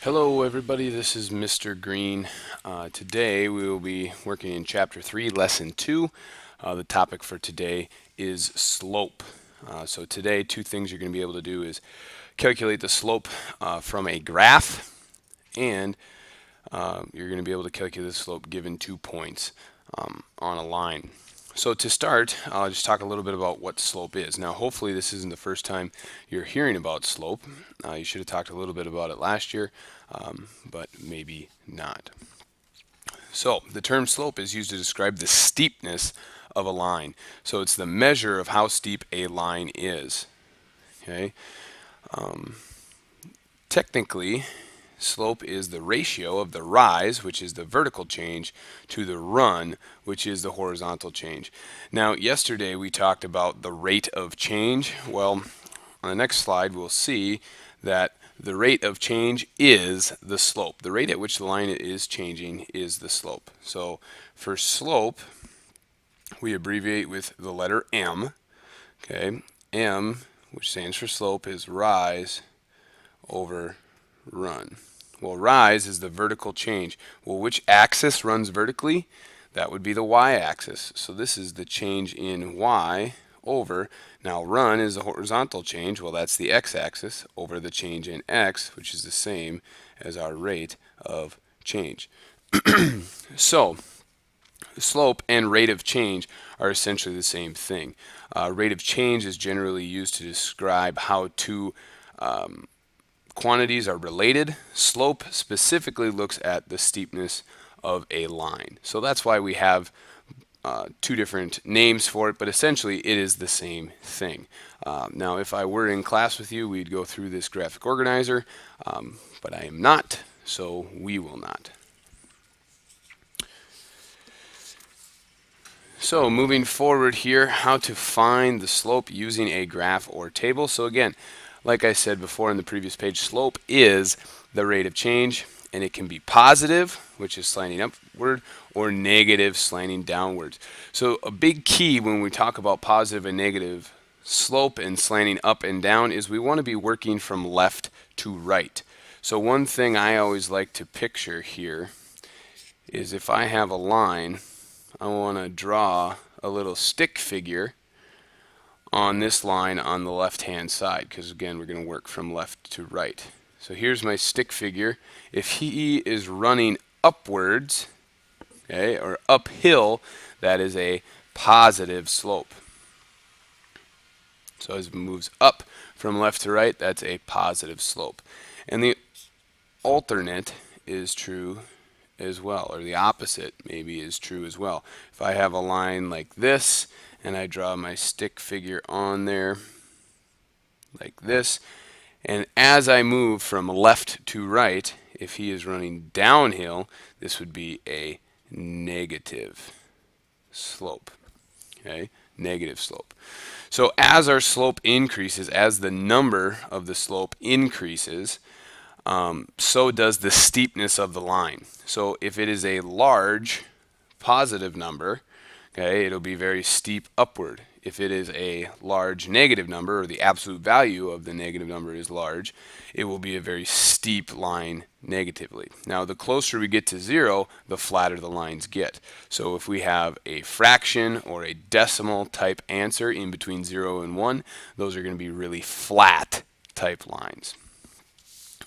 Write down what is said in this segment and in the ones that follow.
Hello everybody, this is Mr. Green. Today we will be working in Chapter 3, Lesson 2. The topic for today is slope. So today two things you're going to be able to do is calculate the slope from a graph, and you're going to be able to calculate the slope given 2 points on a line. So to start, I'll just talk a little bit about what slope is. Now hopefully this isn't the first time you're hearing about slope. You should have talked a little bit about it last year, but maybe not. So the term slope is used to describe the steepness of a line. So it's the measure of how steep a line is. Okay. Technically, slope is the ratio of the rise, which is the vertical change, to the run, which is the horizontal change. Now, yesterday we talked about the rate of change. Well, on the next slide we'll see that the rate of change is the slope. The rate at which the line is changing is the slope. So for slope, we abbreviate with the letter M. Okay, M, which stands for slope, is rise over run. Well, rise is the vertical change. Well, which axis runs vertically? That would be the y-axis. So this is the change in y over, now run is the horizontal change, well that's the x-axis, over the change in x, which is the same as our rate of change. So slope and rate of change are essentially the same thing. Rate of change is generally used to describe how two quantities are related. Slope specifically looks at the steepness of a line. So that's why we have two different names for it, but essentially it is the same thing. Now, if I were in class with you, we'd go through this graphic organizer, but I am not, so we will not. So moving forward here, how to find the slope using a graph or table. So again, like I said before in the previous page, slope is the rate of change, and it can be positive, which is slanting upward, or negative, slanting downwards. So a big key when we talk about positive and negative slope and slanting up and down is we want to be working from left to right. So one thing I always like to picture here is if I have a line, I want to draw a little stick figure on this line on the left hand side, because again we're going to work from left to right. So here's my stick figure. If he is running upwards, okay, or uphill, that is a positive slope. So as it moves up from left to right, that's a positive slope. And the alternate is true as well, or the opposite maybe is true as well. If I have a line like this and I draw my stick figure on there like this, and as I move from left to right, if he is running downhill, this would be a negative slope. Okay, negative slope. So as our slope increases, as the number of the slope increases, so does the steepness of the line. So if it is a large positive number, okay, it'll be very steep upward. If it is a large negative number, or the absolute value of the negative number is large, it will be a very steep line negatively. Now, the closer we get to zero, the flatter the lines get. So if we have a fraction or a decimal type answer in between 0 and 1, those are going to be really flat type lines.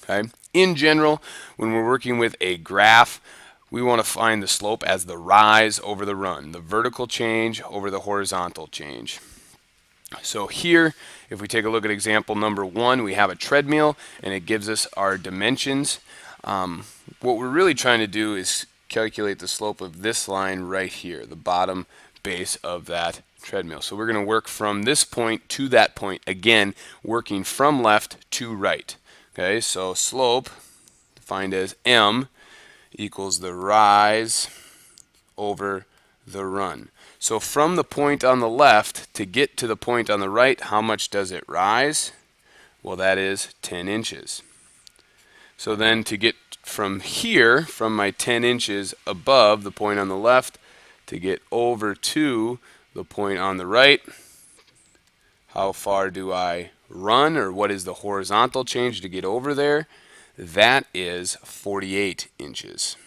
Okay? In general, when we're working with a graph, we want to find the slope as the rise over the run, the vertical change over the horizontal change. So here, if we take a look at example number 1, we have a treadmill and it gives us our dimensions. What we're really trying to do is calculate the slope of this line right here, the bottom base of that treadmill. So we're going to work from this point to that point, again, working from left to right. Okay, so slope, defined as M, equals the rise over the run. So from the point on the left to get to the point on the right, how much does it rise? Well, that is 10 inches. So then to get from here, from my 10 inches above the point on the left, to get over to the point on the right, how far do I run, or what is the horizontal change to get over there? that is 48 inches.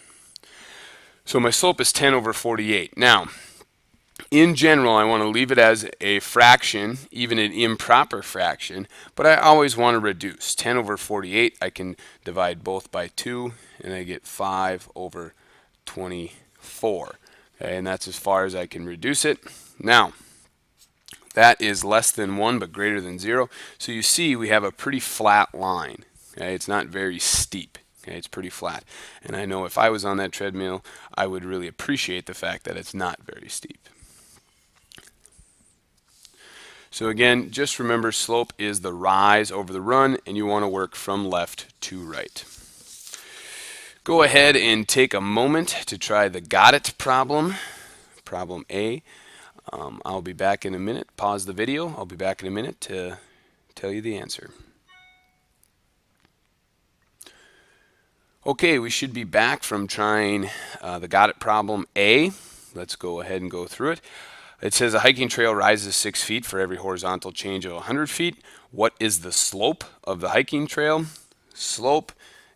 So my slope is 10 over 48. Now, in general, I want to leave it as a fraction, even an improper fraction, but I always want to reduce. 10 over 48, I can divide both by 2, and I get 5 over 24. Okay, and that's as far as I can reduce it. Now, that is less than 1 but greater than 0. So you see we have a pretty flat line. Okay, it's not very steep. Okay, it's pretty flat. And I know if I was on that treadmill, I would really appreciate the fact that it's not very steep. So again, just remember slope is the rise over the run, and you want to work from left to right. Go ahead and take a moment to try the got it problem, problem A. I'll be back in a minute. Pause the video. I'll be back in a minute to tell you the answer. Okay, we should be back from trying the got it problem A. Let's go ahead and go through it. It says a hiking trail rises 6 feet for every horizontal change of 100 feet. What is the slope of the hiking trail? Slope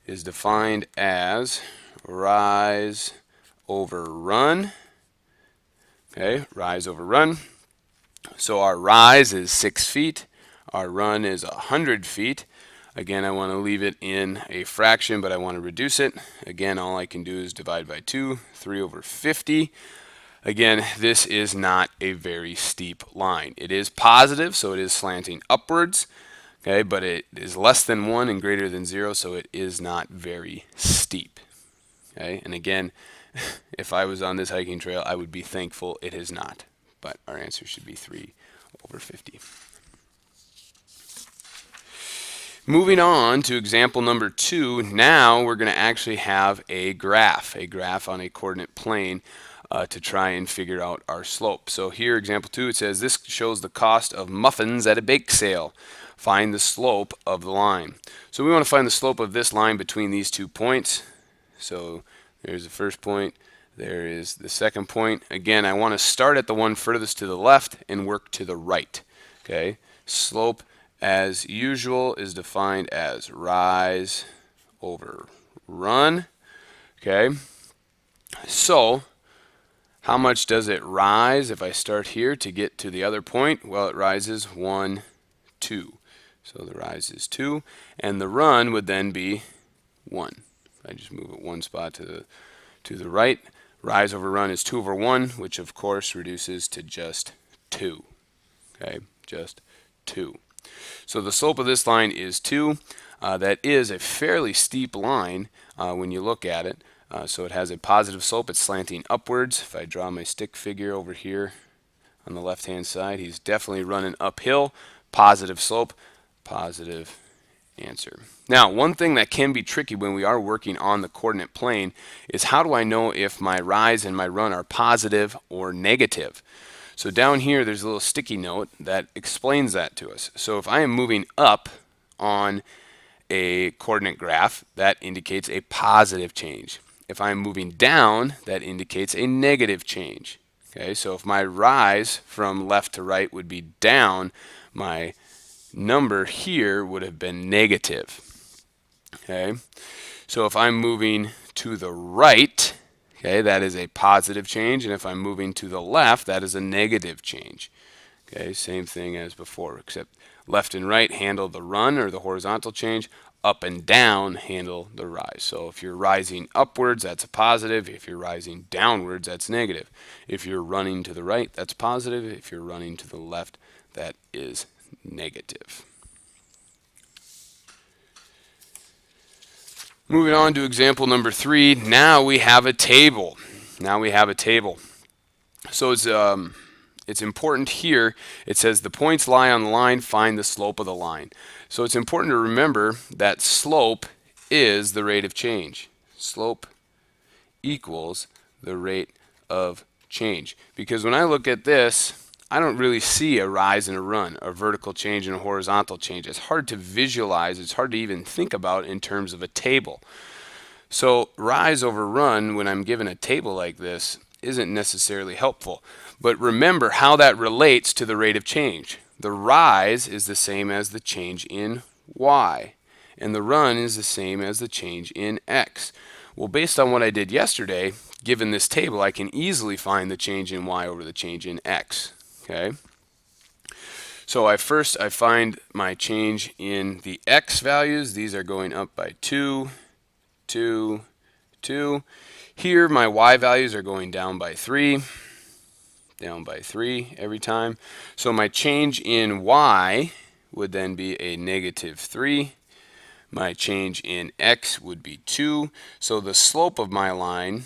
is defined as rise over run. Okay, rise over run. So our rise is 6 feet. Our run is 100 feet. Again, I want to leave it in a fraction, but I want to reduce it. Again, all I can do is divide by 2, 3 over 50. Again, this is not a very steep line. It is positive, so it is slanting upwards, okay, but it is less than 1 and greater than 0, so it is not very steep. Okay, and again, if I was on this hiking trail, I would be thankful it is not, but our answer should be 3 over 50. Moving on to example number 2, now we're going to actually have a graph on a coordinate plane to try and figure out our slope. So here, example 2, it says this shows the cost of muffins at a bake sale. Find the slope of the line. So we want to find the slope of this line between these 2 points. So there's the first point, there is the second point. Again, I want to start at the one furthest to the left and work to the right. Okay, slope as usual is defined as rise over run. Okay, so how much does it rise if I start here to get to the other point? Well, it rises 1, 2. So the rise is 2, and the run would then be 1. I just move it 1 spot to the right. Rise over run is 2 over 1, which of course reduces to just 2. Okay, just 2. So the slope of this line is 2. That is a fairly steep line when you look at it. So it has a positive slope. It's slanting upwards. If I draw my stick figure over here on the left-hand side, he's definitely running uphill. Positive slope, positive answer. Now, one thing that can be tricky when we are working on the coordinate plane is how do I know if my rise and my run are positive or negative? So down here, there's a little sticky note that explains that to us. So if I am moving up on a coordinate graph, that indicates a positive change. If I'm moving down, that indicates a negative change. Okay, so if my rise from left to right would be down, my number here would have been negative. Okay, so if I'm moving to the right, okay, that is a positive change, and if I'm moving to the left, that is a negative change. Okay, same thing as before, except left and right handle the run or the horizontal change, up and down handle the rise. So if you're rising upwards, that's a positive. If you're rising downwards, that's negative. If you're running to the right, that's positive. If you're running to the left, that is negative. Moving on to example number 3, now we have a table. So it's important here. It says the points lie on the line, find the slope of the line. So it's important to remember that slope is the rate of change. Slope equals the rate of change. Because when I look at this, I don't really see a rise and a run, a vertical change and a horizontal change. It's hard to visualize. It's hard to even think about in terms of a table. So rise over run, when I'm given a table like this, isn't necessarily helpful. But remember how that relates to the rate of change. The rise is the same as the change in y. and the run is the same as the change in x. Well, based on what I did yesterday, given this table, I can easily find the change in y over the change in x. Okay. So I find my change in the x values. These are going up by 2, 2, 2. Here my y values are going down by 3 every time. So my change in y would then be a negative 3. My change in x would be 2. So the slope of my line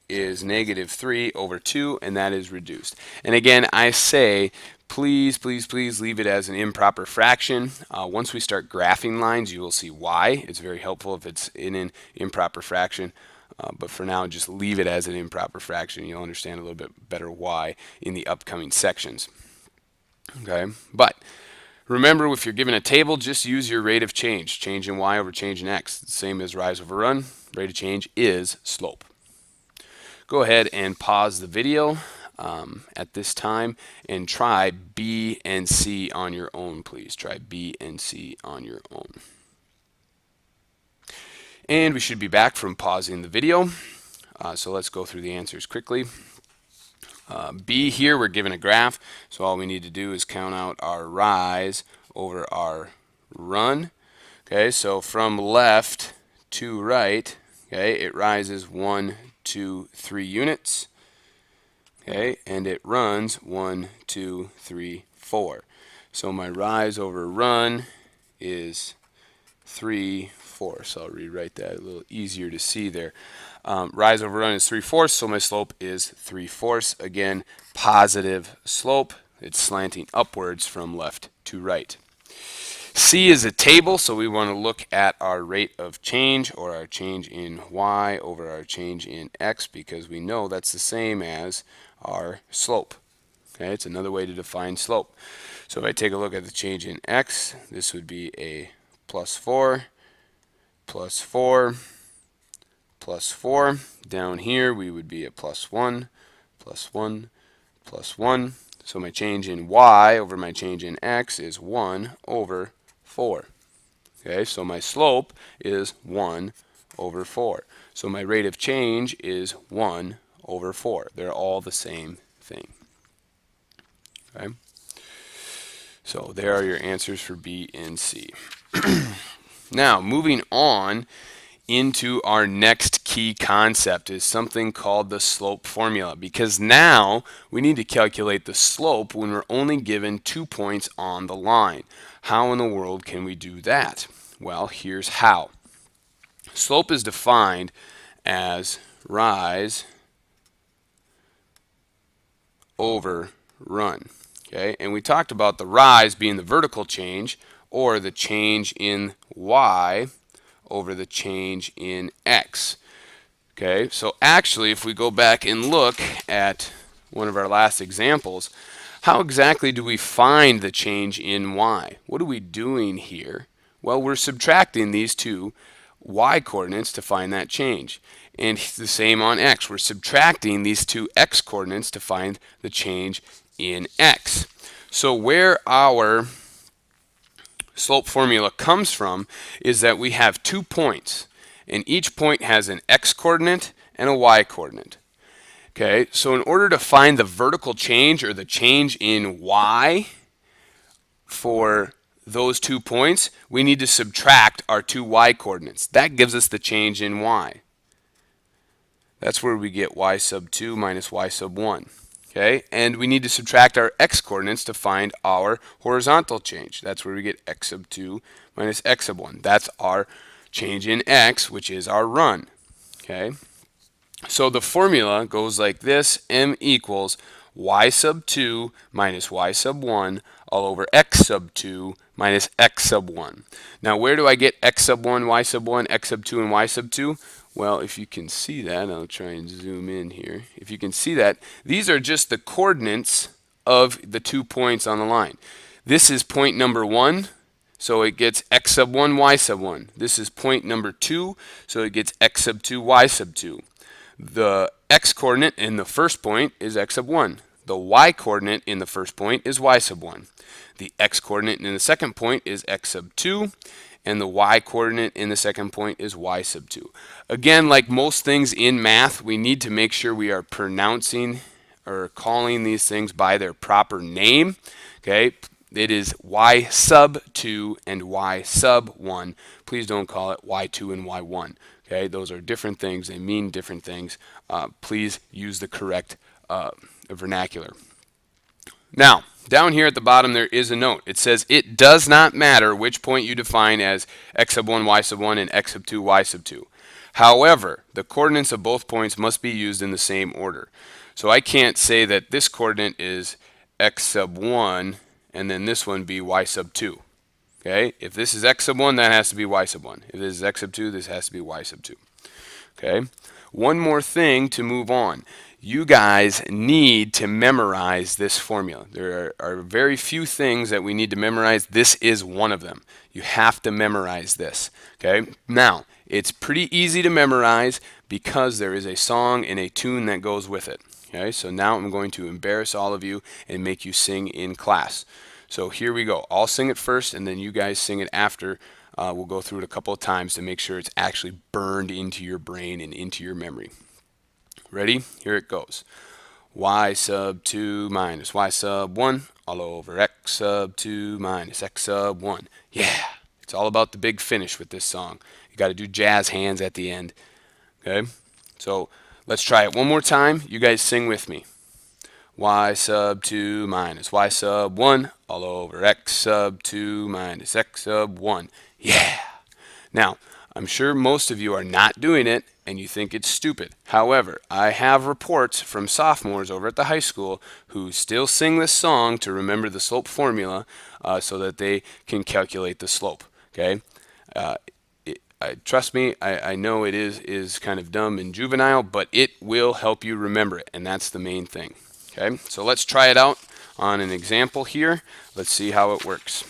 is negative 3 over 2, and that is reduced. And again, I say, please, please, please leave it as an improper fraction. Once we start graphing lines, you will see why. It's very helpful if it's in an improper fraction. But for now, just leave it as an improper fraction. You'll understand a little bit better why in the upcoming sections. Okay, but remember, if you're given a table, just use your rate of change. Change in y over change in x. The same as rise over run. Rate of change is slope. Go ahead and pause the video at this time and try B and C on your own, please. Try B and C on your own. And we should be back from pausing the video. So let's go through the answers quickly. B here, we're given a graph, so all we need to do is count out our rise over our run. Okay, so from left to right, okay, it rises 1, 2, 3 units. Okay, and it runs 1, 2, 3, 4. So my rise over run is 3/4. So I'll rewrite that a little easier to see there. Rise over run is 3/4, so my slope is 3/4. Again, positive slope. It's slanting upwards from left to right. C is a table, so we want to look at our rate of change, or our change in y over our change in x, because we know that's the same as our slope. Okay, it's another way to define slope. So if I take a look at the change in x, this would be a +4, +4, +4. Down here we would be a +1, +1, +1. So my change in y over my change in x is 1 over 4. Okay, so my slope is 1 over 4. So my rate of change is 1 over 4. They're all the same thing. Okay, so there are your answers for B and C. Now, moving on into our next key concept is something called the slope formula, because now we need to calculate the slope when we're only given 2 points on the line. How in the world can we do that? Well, here's how. Slope is defined as rise over run. Okay, and we talked about the rise being the vertical change, or the change in y over the change in x. Okay, so actually if we go back and look at one of our last examples, how exactly do we find the change in y? What are we doing here? Well, we're subtracting these two y coordinates to find that change. And the same on x. We're subtracting these two x coordinates to find the change in x. So where our slope formula comes from is that we have 2 points, and each point has an x coordinate and a y coordinate. Okay, so in order to find the vertical change, or the change in y for those 2 points, we need to subtract our 2 y coordinates. That gives us the change in y. That's where we get y sub 2 minus y sub 1. Okay, and we need to subtract our x coordinates to find our horizontal change. That's where we get x sub 2 minus x sub 1. That's our change in x, which is our run. Okay, so the formula goes like this: m equals y sub 2 minus y sub 1 all over x sub 2 minus x sub 1. Now, where do I get x sub 1, y sub 1, x sub 2, and y sub 2? Well, if you can see that, I'll try and zoom in here. If you can see that, these are just the coordinates of the 2 points on the line. This is point number 1, so it gets x sub 1, y sub 1. This is point number 2, so it gets x sub 2, y sub 2. The x coordinate in the first point is x sub 1. The y coordinate in the first point is y sub 1. The x coordinate in the second point is x sub 2. and the y coordinate in the second point is y sub 2. Again, like most things in math, we need to make sure we are pronouncing or calling these things by their proper name. Okay, it is y sub 2 and y sub 1. Please don't call it y2 and y1. Okay, those are different things. They mean different things. Please use the correct vernacular. Now, down here at the bottom there is a note. It says it does not matter which point you define as x sub 1, y sub 1, and x sub 2, y sub 2. However, the coordinates of both points must be used in the same order. So I can't say that this coordinate is x sub 1 and then this one be y sub 2. Okay? If this is x sub 1, that has to be y sub 1. If this is x sub 2, this has to be y sub 2. Okay? One more thing to move on. You guys need to memorize this formula. There are very few things that we need to memorize. This is one of them. You have to memorize this. Okay? Now, it's pretty easy to memorize because there is a song and a tune that goes with it. Okay? So now I'm going to embarrass all of you and make you sing in class. So here we go. I'll sing it first and then you guys sing it after. We'll go through it a couple of times to make sure it's actually burned into your brain and into your memory. Ready? Here it goes. Y sub 2 minus y sub 1 all over x sub 2 minus x sub 1. Yeah! It's all about the big finish with this song. You got to do jazz hands at the end. Okay? So let's try it one more time. You guys sing with me. Y sub 2 minus y sub 1 all over x sub 2 minus x sub 1. Yeah! Now, I'm sure most of you are not doing it and you think it's stupid. However, I have reports from sophomores over at the high school who still sing this song to remember the slope formula so that they can calculate the slope. Okay? Trust me, I know it is kind of dumb and juvenile, but it will help you remember it, and that's the main thing. Okay? So let's try it out on an example here. Let's see how it works.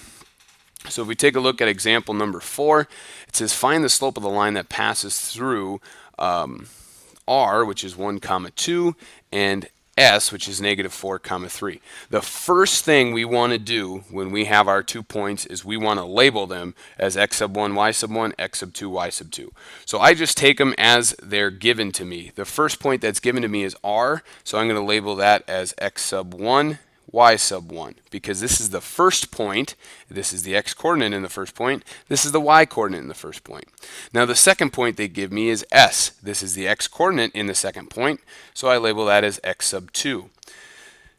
So if we take a look at example number 4, it says find the slope of the line that passes through R, which is 1, 2, and S, which is -4, 3. The first thing we want to do when we have our 2 points is we want to label them as x sub 1, y sub 1, x sub 2, y sub 2. So I just take them as they're given to me. The first point that's given to me is R, so I'm going to label that as x sub 1, y sub 1, because this is the first point. This is the x coordinate in the first point. This is the y coordinate in the first point. Now the second point they give me is S. This is the x coordinate in the second point, so I label that as x sub 2.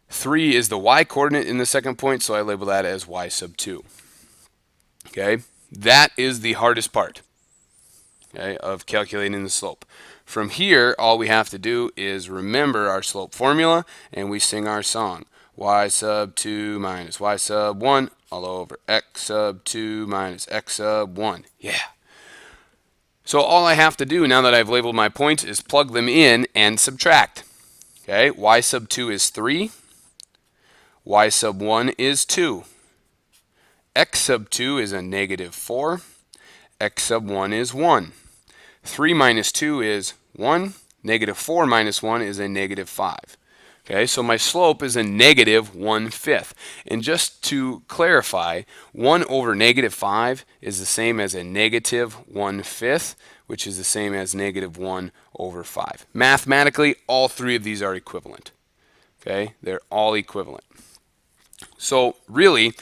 3 is the y coordinate in the second point, so I label that as y sub 2. Okay, that is the hardest part, okay, of calculating the slope. From here, all we have to do is remember our slope formula and we sing our song. Y sub 2 minus y sub 1 all over x sub 2 minus x sub 1. Yeah. So all I have to do now that I've labeled my points is plug them in and subtract. Okay, y sub 2 is 3. Y sub 1 is 2. X sub 2 is a -4. X sub 1 is 1. 3 minus 2 is 1. -4 minus 1 is a -5. Okay, so my slope is a -1/5. And just to clarify, 1 over -5 is the same as a -1/5, which is the same as -1 over 5. Mathematically, all three of these are equivalent. Okay, they're all equivalent. So really,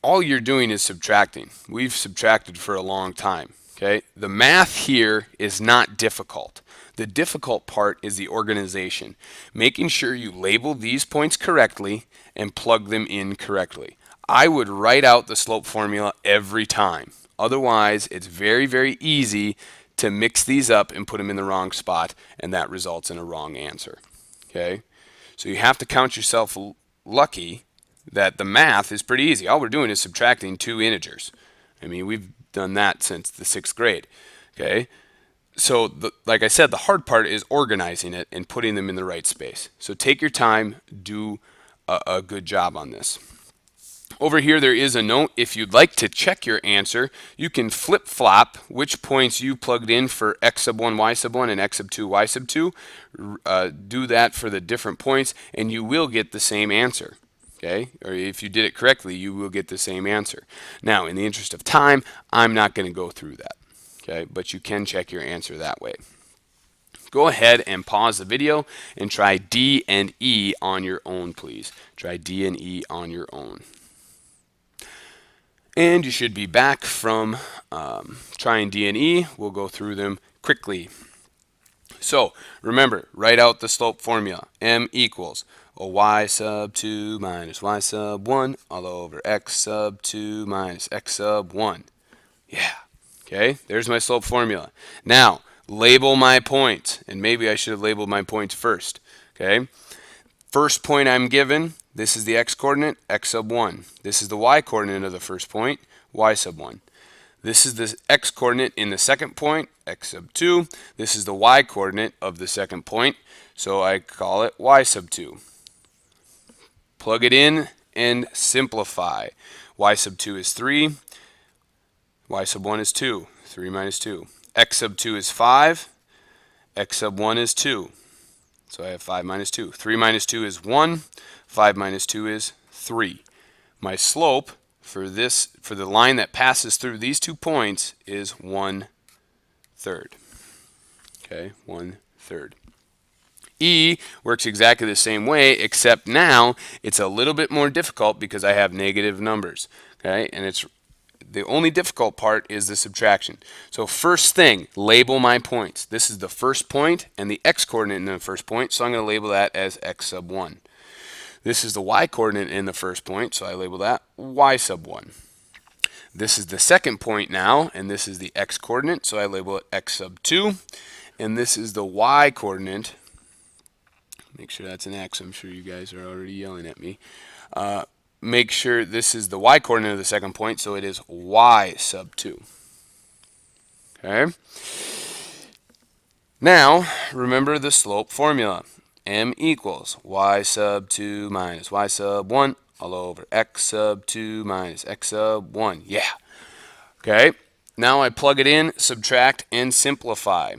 all you're doing is subtracting. We've subtracted for a long time. Okay, the math here is not difficult. The difficult part is the organization, making sure you label these points correctly and plug them in correctly. I would write out the slope formula every time. Otherwise, it's very, very easy to mix these up and put them in the wrong spot, and that results in a wrong answer. Okay, so you have to count yourself lucky that the math is pretty easy. All we're doing is subtracting 2 integers. I mean, we've done that since the 6th grade. Okay. So, like I said, the hard part is organizing it and putting them in the right space. So take your time, do a good job on this. Over here there is a note. If you'd like to check your answer, you can flip-flop which points you plugged in for x sub 1, y sub 1, and x sub 2, y sub 2. Do that for the different points, and you will get the same answer. Okay, or if you did it correctly, you will get the same answer. Now, in the interest of time, I'm not going to go through that. Okay, but you can check your answer that way. Go ahead and pause the video and try D and E on your own, please. Try D and E on your own. And you should be back from trying D and E. We'll go through them quickly. So remember, write out the slope formula. M equals a y sub 2 minus y sub 1 all over x sub 2 minus x sub 1. Yeah. Okay, there's my slope formula. Now, label my points. And maybe I should have labeled my points first. Okay, first point I'm given, this is the x-coordinate, x sub 1. This is the y-coordinate of the first point, y sub 1. This is the x-coordinate in the second point, x sub 2. This is the y-coordinate of the second point, so I call it y sub 2. Plug it in and simplify. Y sub 2 is 3. Y sub 1 is 2. 3 minus 2. X sub 2 is 5. X sub 1 is 2. So I have 5 minus 2. 3 minus 2 is 1. 5 minus 2 is 3. My slope for the line that passes through these 2 points is 1/3. Okay, 1/3. E works exactly the same way, except now it's a little bit more difficult because I have negative numbers. Okay, and it's the only difficult part is the subtraction. So first thing, label my points. This is the first point and the x-coordinate in the first point, so I'm going to label that as x sub 1. This is the y-coordinate in the first point, so I label that y sub 1. This is the second point now, and this is the x-coordinate, so I label it x sub 2. And this is the y-coordinate. Make sure that's an x. I'm sure you guys are already yelling at me. Make sure this is the y-coordinate of the second point, so it is y sub 2. Okay. Now, remember the slope formula. M equals y sub 2 minus y sub 1 all over x sub 2 minus x sub 1. Yeah. Okay. Now I plug it in, subtract, and simplify.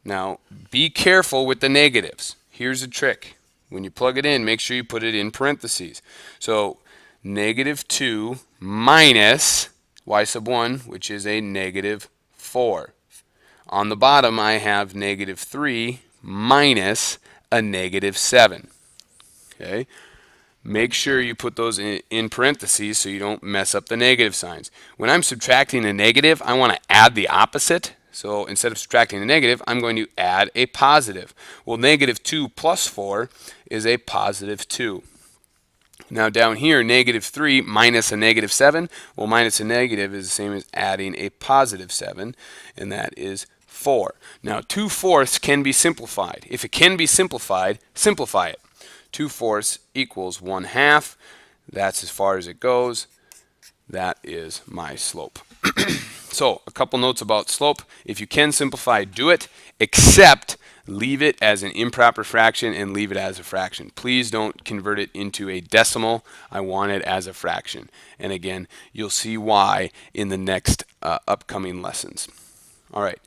Now, be careful with the negatives. Here's a trick. When you plug it in, make sure you put it in parentheses. So, negative 2 minus y sub 1, which is a negative 4. On the bottom, I have negative 3 minus a negative 7. Okay? Make sure you put those in parentheses so you don't mess up the negative signs. When I'm subtracting a negative, I want to add the opposite. So instead of subtracting a negative, I'm going to add a positive. Well, negative 2 plus 4 is a positive 2. Now down here, negative 3 minus a negative 7. Well, minus a negative is the same as adding a positive 7, and that is 4. Now 2/4 can be simplified. If it can be simplified, simplify it. 2/4 equals 1/2. That's as far as it goes. That is my slope. So, a couple notes about slope. If you can simplify, do it, except leave it as an improper fraction and leave it as a fraction. Please don't convert it into a decimal. I want it as a fraction. And again, you'll see why in the next upcoming lessons. All right.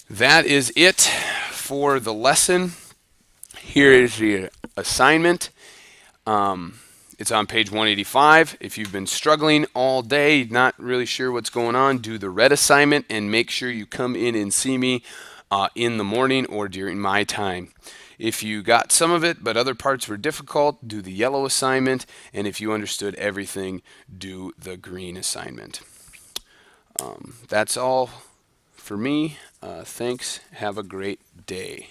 That is it for the lesson. Here is the assignment. It's on page 185. If you've been struggling all day, not really sure what's going on, do the red assignment and make sure you come in and see me in the morning or during my time. If you got some of it but other parts were difficult, do the yellow assignment. And if you understood everything, do the green assignment. That's all for me. Thanks. Have a great day.